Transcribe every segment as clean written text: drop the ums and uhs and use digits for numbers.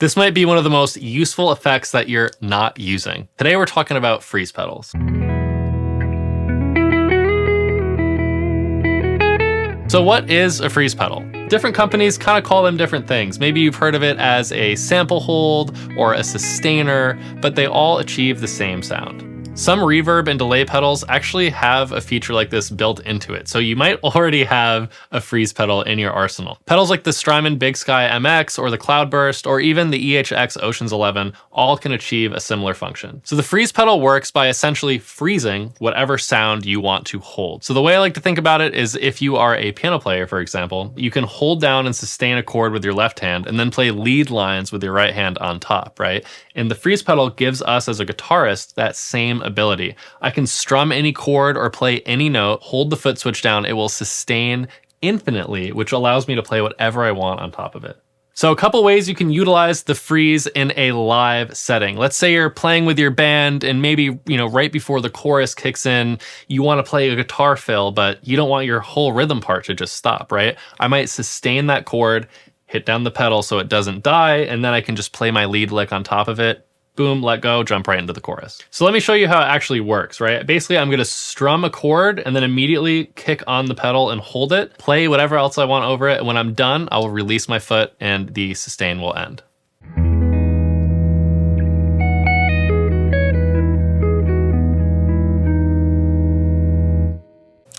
This might be one of the most useful effects that you're not using. Today we're talking about freeze pedals. So what is a freeze pedal? Different companies kind of call them different things. Maybe you've heard of it as a sample hold or a sustainer, but they all achieve the same sound. Some reverb and delay pedals actually have a feature like this built into it, so you might already have a freeze pedal in your arsenal. Pedals like the Strymon Big Sky MX or the Cloudburst or even the EHX Oceans 11 all can achieve a similar function. So the freeze pedal works by essentially freezing whatever sound you want to hold. So the way I like to think about it is if you are a piano player, for example, you can hold down and sustain a chord with your left hand and then play lead lines with your right hand on top, right? And the freeze pedal gives us as a guitarist that same ability. I can strum any chord or play any note, hold the foot switch down, it will sustain infinitely, which allows me to play whatever I want on top of it. So a couple ways you can utilize the freeze in a live setting. Let's say you're playing with your band and maybe, right before the chorus kicks in, you want to play a guitar fill, but you don't want your whole rhythm part to just stop, right? I might sustain that chord, hit down the pedal so it doesn't die, and then I can just play my lead lick on top of it. Boom, let go, jump right into the chorus. So let me show you how it actually works, right? Basically, I'm gonna strum a chord and then immediately kick on the pedal and hold it, play whatever else I want over it, and when I'm done, I will release my foot and the sustain will end.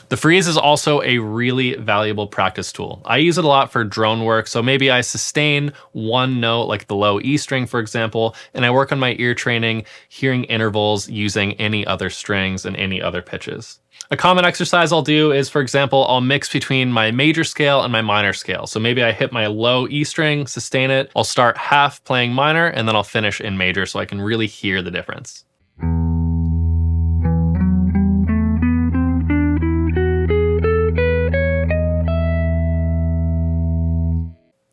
The freeze is also a really valuable practice tool. I use it a lot for drone work, so maybe I sustain one note, like the low E string, for example, and I work on my ear training, hearing intervals using any other strings and any other pitches. A common exercise I'll do is, for example, I'll mix between my major scale and my minor scale. So maybe I hit my low E string, sustain it, I'll start half playing minor, and then I'll finish in major so I can really hear the difference.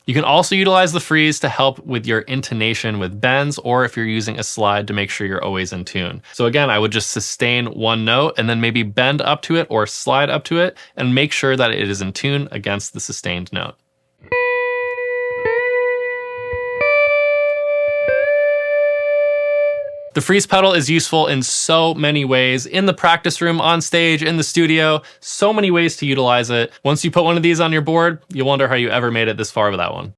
You can also utilize the freeze to help with your intonation with bends, or if you're using a slide to make sure you're always in tune. So again, I would just sustain one note and then maybe bend up to it or slide up to it and make sure that it is in tune against the sustained note. The freeze pedal is useful in so many ways, in the practice room, on stage, in the studio, so many ways to utilize it. Once you put one of these on your board, you'll wonder how you ever made it this far without one.